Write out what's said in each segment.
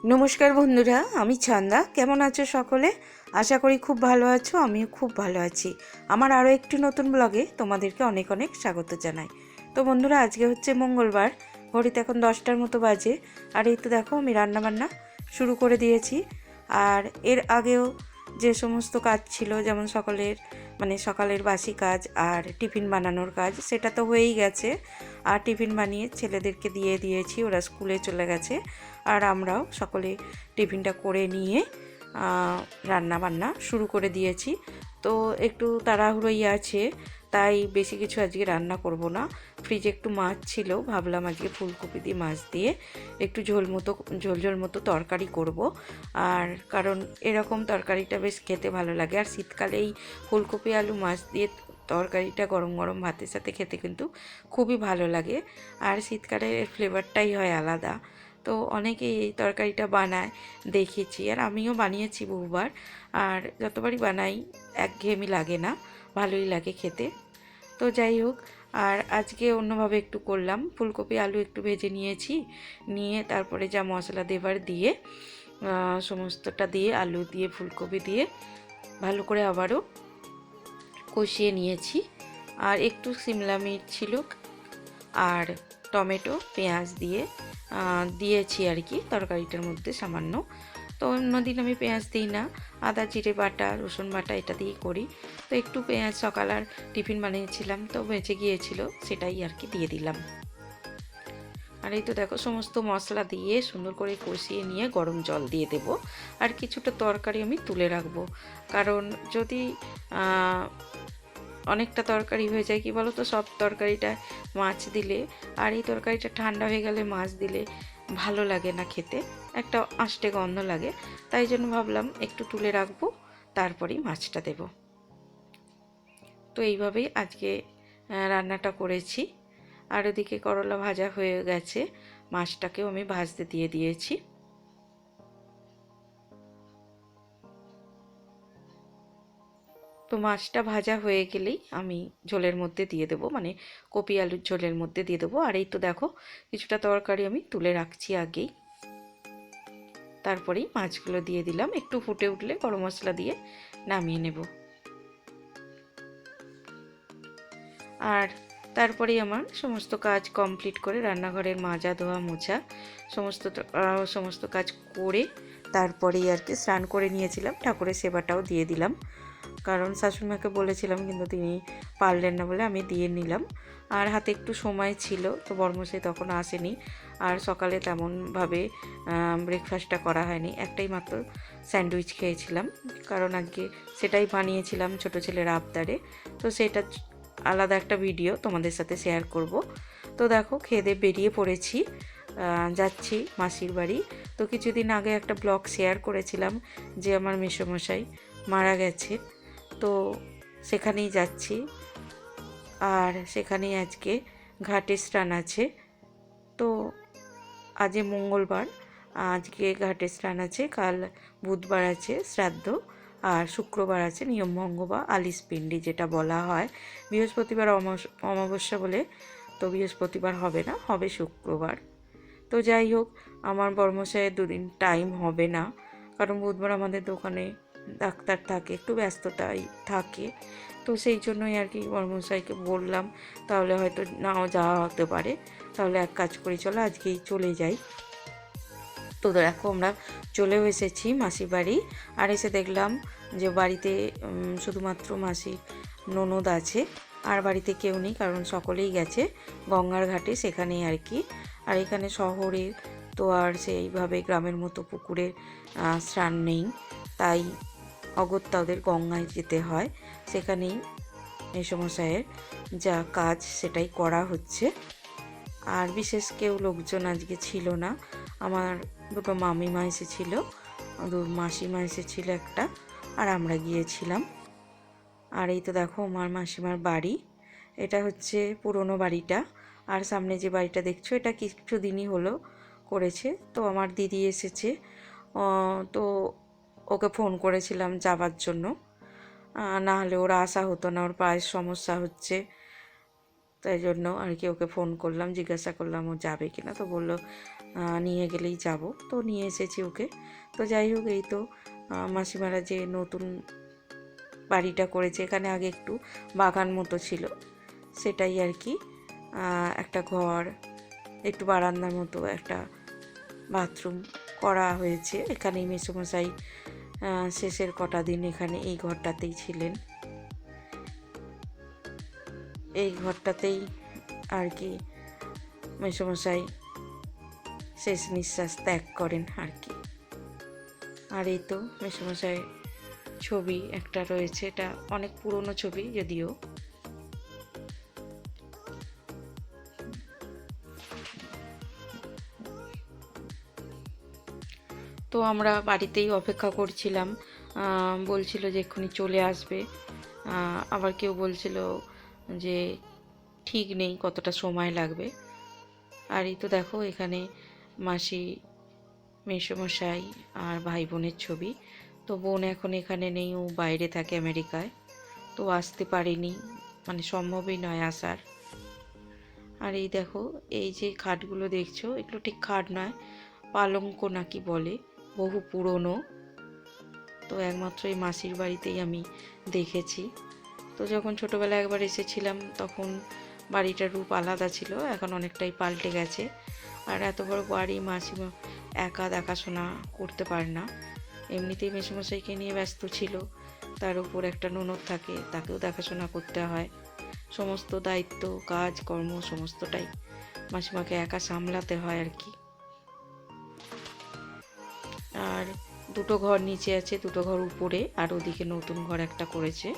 নমস্কার বন্ধুরা, আমি ছান্দা। কেমন আছো সকলে? আশা করি খুব ভালো আছো। আমিও খুব ভালো আছি। আমার আরও একটি নতুন ব্লগে তোমাদেরকে অনেক অনেক স্বাগত জানাই। তো বন্ধুরা, আজকে হচ্ছে মঙ্গলবার, ঘড়িতে এখন 10টার মতো বাজে। আর এই তো দেখো, আমি রান্নাবান্না শুরু করে দিয়েছি। আর এর আগেও যে সমস্ত কাজ ছিল, যেমন সকালের বাসি কাজ আর টিফিন বানানোর কাজ, সেটা তো হয়েই গেছে। আর টিফিন বানিয়ে ছেলেদেরকে দিয়ে দিয়েছি, ওরা স্কুলে চলে গেছে। আর আমরাও সকলে টিফিনটা করে নিয়ে রান্না বান্না শুরু করে দিয়েছি। তো একটু তাড়াহুড়োই আছে, তাই বেশি কিছু আজকে রান্না করব না। ফ্রিজে একটু মাছ ছিল, ভাবলাম আজকে ফুলকপি দিয়ে মাছ দিয়ে একটু ঝোল মতো তরকারি করব। আর কারণ এরকম তরকারিটা বেশ খেতে ভালো লাগে। আর শীতকালে এই ফুলকপি আলু মাছ দিয়ে তরকারিটা গরম গরম ভাতের সাথে খেতে কিন্তু খুবই ভালো লাগে। আর শীতকালের ফ্লেভারটাই হয় আলাদা। তো অনেকেই এই তরকারিটা বানায় দেখেছি, আর আমিও বানিয়েছি বহুবার। আর যতবারই বানাই একঘেয়েমি লাগে না, ভালোই লাগে খেতে। তো যাই হোক, আর আজকে অন্যভাবে একটু করলাম। ফুলকপি আলু একটু ভেজে নিয়েছি, নিয়ে তারপরে যা মশলা দেবার দিয়ে সমস্তটা দিয়ে, আলু দিয়ে ফুলকপি দিয়ে ভালো করে আবারও কষিয়ে নিয়েছি। আর একটু সিমলা মির্চ ছিল, আর টমেটো পেঁয়াজ দিয়ে দিয়েছি আর কি তরকারিটার মধ্যে সামান্য। তো অন্যদিন আমি পেঁয়াজ দিই না, আদা জিরে বাটা রসুন বাটা এটা দিয়েই করি। তো একটু পেঁয়াজ সকাল আর টিফিন বানিয়েছিলাম, তো বেঁচে গিয়েছিল, সেটাই আর কি দিয়ে দিলাম। আর এই তো দেখো, সমস্ত মশলা দিয়ে সুন্দর করে কষিয়ে নিয়ে গরম জল দিয়ে দেব। আর কিছুটা তরকারি আমি তুলে রাখবো, কারণ যদি অনেকটা তরকারি হয়ে যায়, কি বলো তো, সব তরকারিটা মাছ দিলে আর এই তরকারিটা ঠান্ডা হয়ে গেলে মাছ দিলে ভালো লাগে না খেতে, একটা আষ্টে গন্ধ লাগে। তাই জন্য ভাবলাম একটু তুলে রাখবো, তারপরেই মাছটা দেব। তো এইভাবেই আজকে রান্নাটা করেছি। আর ওদিকে করলা ভাজা হয়ে গেছে, মাছটাকেও আমি ভাজতে দিয়ে দিয়েছি। তো মাছটা ভাজা হয়ে গেলেই আমি ঝোলের মধ্যে দিয়ে দেবো, মানে কপি আলুর ঝোলের মধ্যে দিয়ে দেবো। আর এই তো দেখো, কিছুটা তরকারি আমি তুলে রাখছি আগেই, তারপরেই মাছগুলো দিয়ে দিলাম। একটু ফুটে উঠলে গরম মশলা দিয়ে নামিয়ে নেব। আর তারপরেই আমার সমস্ত কাজ কমপ্লিট করে, রান্নাঘরের মাজা ধোয়া মোছা সমস্ত কাজ করে তারপরেই আর কি স্নান করে নিয়েছিলাম, ঠাকুরের সেবাটাও দিয়ে দিলাম। কারণ শাশুড়িমাকে বলেছিলাম, কিন্তু তিনি পারলেন না বলে আমি দিয়ে নিলাম। আর হাতে একটু সময় ছিল, তো বর্মশাই তখন আসেনি। আর সকালে তেমনভাবে ব্রেকফাস্টটা করা হয়নি, একটাই মাত্র স্যান্ডউইচ খেয়েছিলাম, কারণ আজকে সেটাই বানিয়েছিলাম ছোটো ছেলের আবদারে। তো সেটা আলাদা একটা ভিডিও তোমাদের সাথে শেয়ার করব। তো দেখো, খেয়ে দিয়ে বেরিয়ে পড়েছি, যাচ্ছি মাসির বাড়ি। তো কিছুদিন আগে একটা ব্লগ শেয়ার করেছিলাম যে আমার মেসোমশাই মারা গেছে, তো সেখানেই যাচ্ছি। আর সেখানেই আজকে ঘাটে স্নান আছে। তো আজ মঙ্গলবার, আজকে ঘাটে স্নান আছে, কাল বুধবার আছে শ্রাদ্ধ, আর শুক্রবার আছে নিয়মভঙ্গ বা আলিশ পিণ্ডি যেটা বলা হয়। বৃহস্পতিবার অমাবস্যা বলে, তো বৃহস্পতিবার হবে না, হবে শুক্রবার। তো যাই হোক, আমার বর্মশাইয়ের দুদিন টাইম হবে না, কারণ বুধবার আমাদের দোকানে ডাক্তার থাকে, একটু ব্যস্ততাই থাকে। তো সেই জন্যই আর কি বর্মশাইকে বললাম, তাহলে হয়তো নাও যাওয়া হতে পারে, তাহলে এক কাজ করি, চলো আজকেই চলে যাই। তো দেখো, আমরা চলেও এসেছি মাসির বাড়ি। আর এসে দেখলাম যে বাড়িতে শুধুমাত্র মাসি ননদ আছে, আর বাড়িতে কেউ নেই, কারণ সকলেই গেছে গঙ্গার ঘাটে, সেখানেই আর কি। আর এখানে শহরে তো আর সেইভাবে গ্রামের মতো পুকুরে স্নান নেই, তাই অগত্যা ওদের গঙ্গায় যেতে হয়। সেখানেই মেসোমশাইয়ের যা কাজ সেটাই করা হচ্ছে। আর বিশেষ কেউ লোকজন আজকে ছিল না। আমার দুটো মামিমা এসেছিল, মাসিমা এসেছিল একটা, আর আমরা গিয়েছিলাম। আর এই তো দেখো, আমার মাসিমার বাড়ি, এটা হচ্ছে পুরনো বাড়িটা। আর সামনে যে বাড়িটা দেখছো, এটা কিছুদিনই হলো করেছে। তো আমার দিদি এসেছে, তো ওকে ফোন করেছিলাম যাবার জন্য, না হলে ওরা আসা হতো না, ওর পায়ের সমস্যা হচ্ছে। তাই জন্য আর কি ওকে ফোন করলাম, জিজ্ঞাসা করলাম ও যাবে কিনা। তো বললো নিয়ে গেলেই যাব। তো নিয়ে এসেছি ওকে। তো যাই হোক, এই তো মাসিমারা যে নতুন বাড়িটা করেছে, এখানে আগে একটু বাগান মতো ছিল, সেটাই আর কি একটা ঘর, একটু বারান্দার মতো একটা বাথরুম করা হয়েছে। এখানেই মেসোমশাই শেষের কটা দিন এখানে এই ঘরটাতেই ছিলেন। এই ঘরটাতেই আর কি মেসোমশাই শেষ নিঃশ্বাস ত্যাগ করেন আর কি। আর এই তো মেসোমশাই ছবি একটা রয়েছে, এটা অনেক পুরনো ছবি যদিও। তো আমরা বাড়িতেই অপেক্ষা করছিলাম, বলছিল যে এক্ষুনি চলে আসবে। আবার কেউ বলছিল যে ঠিক নেই কতটা সময় লাগবে। আর এই তো দেখো এখানে মাসি, মেসোমশাই আর ভাই বোনের ছবি। তো বোন এখন এখানে নেই, ও বাইরে থাকে আমেরিকায়, তো আসতে পারেনি, মানে সম্ভবই নয় আসার। আর এই দেখো, এই যে খাটগুলো দেখছো, এগুলো ঠিক খাট নয়, পালঙ্ক নাকি বলে, বহু পুরনো। তো একমাত্র এই মাসির বাড়িতেই আমি দেখেছি। তো যখন ছোটোবেলায় একবার এসেছিলাম তখন বাড়িটার রূপ আলাদা ছিল, এখন অনেকটাই পাল্টে গেছে। আর এত বড় বাড়ি মাসিমা একা দেখাশোনা করতে পারে না, এমনিতেই মেসোমশাইকে নিয়ে ব্যস্ত ছিল, তার উপর একটা ননদ থাকে, তাকেও দেখাশোনা করতে হয়। সমস্ত দায়িত্ব, কাজ কর্ম সমস্তটাই মাসিমাকে একা সামলাতে হয় আর কি। আর দুটো ঘর নিচে আছে, দুটো ঘর উপরে, আর ওদিকে নতুন ঘর একটা করেছে।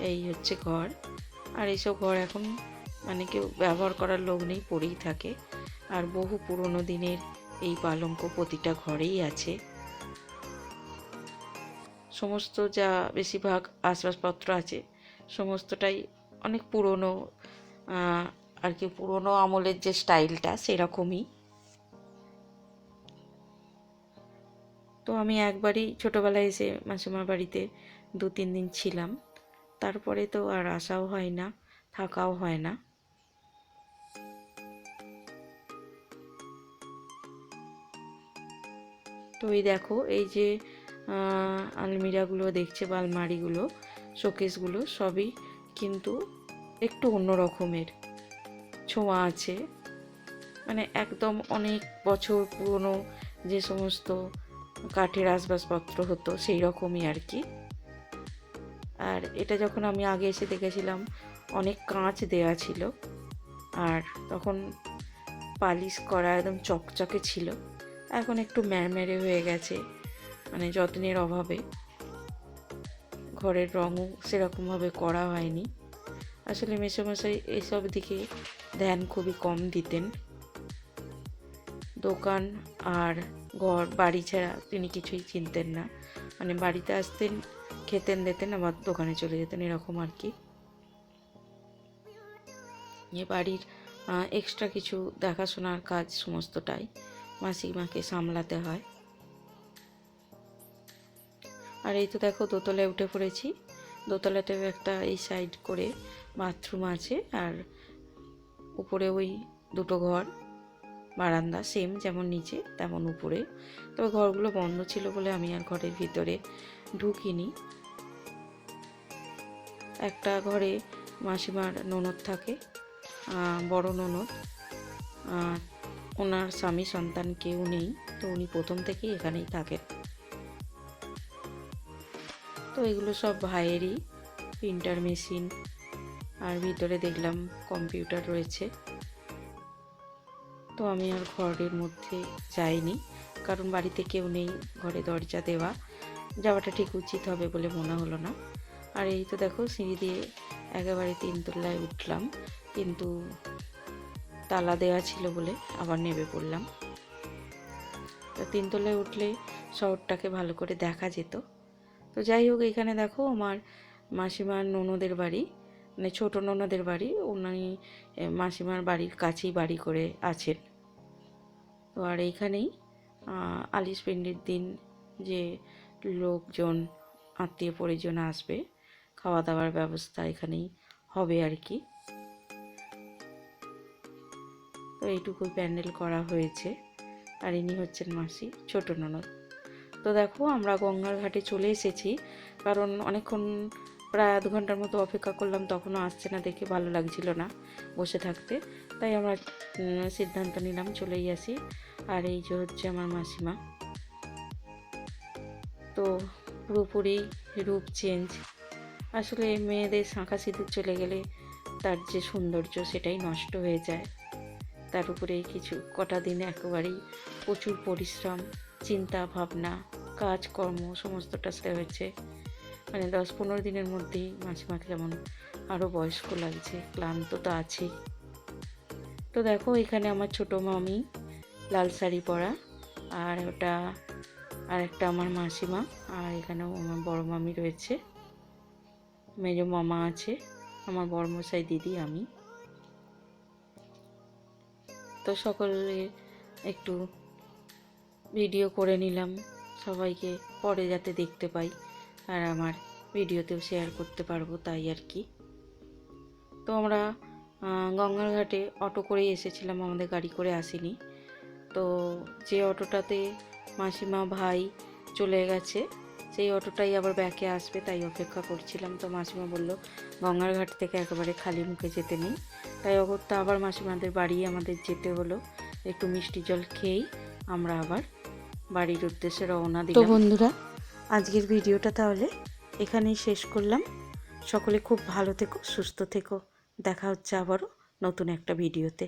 এই হচ্ছে ঘর। আর এইসব ঘর এখন মানে কেউ ব্যবহার করার লোক নেই, পড়েই থাকে। আর বহু পুরনো দিনের এই পালঙ্ক প্রতিটা ঘরেই আছে। সমস্ত যা বেশিরভাগ আসবাবপত্র আছে সমস্তটাই অনেক পুরনো, আর কি পুরনো আমলের যে স্টাইলটা সেরকমই। তো আমি একবারই ছোটোবেলায় এসে মাসিমার বাড়িতে 2-3 দিন ছিলাম, তারপরে তো আর আসাও হয় না, থাকাও হয় না। তো এই দেখো, এই যে আলমিরাগুলো দেখছে বা আলমারিগুলো, শোকেসগুলো সবই কিন্তু একটু অন্য রকমের ছোঁয়া আছে, মানে একদম অনেক বছর পুরনো যে সমস্ত কাঠের আসবাবপত্র হতো সেই রকমই আর কি। আর এটা যখন আমি আগে এসে দেখেছিলাম অনেক কাঁচ দেওয়া ছিল, আর তখন পালিশ করা একদম চকচকে ছিল। এখন একটু ম্যাড়ম্যাড়ে হয়ে গেছে, মানে যত্নের অভাবে। ঘরের রঙও সেরকমভাবে করা হয়নি। আসলে মেসোমশাই এইসব দিকে ধ্যান খুবই কম দিতেন। দোকান আর ঘর বাড়ি ছাড়া তিনি কিছুই চিনতেন না, মানে বাড়িতে আসতেন, খেতেন দিতেন, আবার দোকানে চলে যেতেন, এরকম আর কি। এ বাড়ির এক্সট্রা কিছু দেখাশোনার কাজ সমস্তটাই মাসিমাকে সামলাতে হয়। আর এই তো দেখো দোতলায় উঠে পড়েছি। দোতলাতেও একটা এই সাইড করে বাথরুম আছে, আর উপরে ওই দুটো ঘর, বারান্দা সেম যেমন নিচে তেমন উপরে। তবে ঘরগুলো বন্ধ ছিল বলে আমি আর ঘরের ভিতরে ঢুকিনি। একটা ঘরে মাসিমার ননদ থাকে, বড় ননদ, ওনার স্বামী সন্তান কেউ নেই, তো উনি প্রথম থেকেই এখানেই থাকেন। তো এগুলো সব ভাইয়েরই, প্রিন্টার মেশিন, আর ভিতরে দেখলাম কম্পিউটার রয়েছে। তো আমি আর ঘরের মধ্যে যাইনি, কারণ বাড়িতে কেউ নেই, ঘরে দরজা দেওয়া, যাওয়াটা ঠিক উচিত হবে বলে মনে হলো না। আর এই তো দেখো সিঁড়ি দিয়ে একেবারে 3 তলায় উঠলাম, কিন্তু তালা দেওয়া ছিল বলে আবার নেমে পড়লাম। তো 3 তলায় উঠলে শহরটাকে ভালো করে দেখা যেত। তো যাই হোক, এখানে দেখো আমার মাসিমার ননদের বাড়ি, মানে ছোটো ননদের বাড়ি, উনি মাসিমার বাড়ির কাছেই বাড়ি করে আছেন। তো আর এইখানেই আলিশ পিন্ডির দিন যে লোকজন, আত্মীয় পরিজন আসবে, খাওয়া দাওয়ার ব্যবস্থা এখানেই হবে আর কি। এইটুকুই প্যান্ডেল করা হয়েছে। আর ইনি হচ্ছেন মাসি, ছোট ননদ। তো দেখো আমরা গঙ্গার ঘাটে চলে এসেছি, কারণ অনেকক্ষণ প্রায় আধ ঘন্টার মতো অপেক্ষা করলাম, তখনও আসছে না দেখে ভালো লাগছিল না বসে থাকতে, তাই আমরা সিদ্ধান্ত নিলাম চলেই আসি। আর এই যে হচ্ছে আমার মাসিমা। তো পুরোপুরি রূপ চেঞ্জ। আসলে মেয়েদের শাঁখা সিঁদুর চলে গেলে তার যে সৌন্দর্য সেটাই নষ্ট হয়ে যায়। তার উপরে কিছু কটা দিন একেবারেই প্রচুর পরিশ্রম, চিন্তা ভাবনা, কাজকর্ম সমস্তটা সেরে হয়েছে। মানে 10-15 দিনের মধ্যেই মাসিমাকে যেমন আরও বয়স্ক লাগছে, ক্লান্ত তো আছেই। তো দেখো এখানে আমার ছোটো মামি লাল শাড়ি পরা, আর ওটা আর একটা আমার মাসিমা, আর এখানেও আমার বড় মামি রয়েছে, মেজো মামা আছে, আমার বড়মশাই, দিদি, আমি। তো সকলে একটু ভিডিও করে নিলাম সবাইকে, পরে যাতে দেখতে পাই আর আমার ভিডিওতেও শেয়ার করতে পারবো, তাই আর কি। তো আমরা গঙ্গার ঘাটে অটো করেই এসেছিলাম, আমাদের গাড়ি করে আসিনি। তো যে অটোটাতে মাসিমা ভাই চলে গেছে সেই অটোটাই আবার ব্যাকে আসবে, তাই অপেক্ষা করছিলাম। তো মাসিমা বলল গঙ্গার ঘাট থেকে একেবারে খালি মুখে যেতে নেই, তাই অগত্যা আবার মাসিমাদের বাড়ি আমাদের যেতে হলো। একটু মিষ্টি জল খেয়েই আমরা আবার বাড়ির উদ্দেশ্যে রওনা দিলাম। তো বন্ধুরা, আজকের ভিডিওটা তাহলে এখানেই শেষ করলাম। সকলে খুব ভালো থেকো, সুস্থ থেকো। দেখা হচ্ছে আবারও নতুন একটা ভিডিওতে।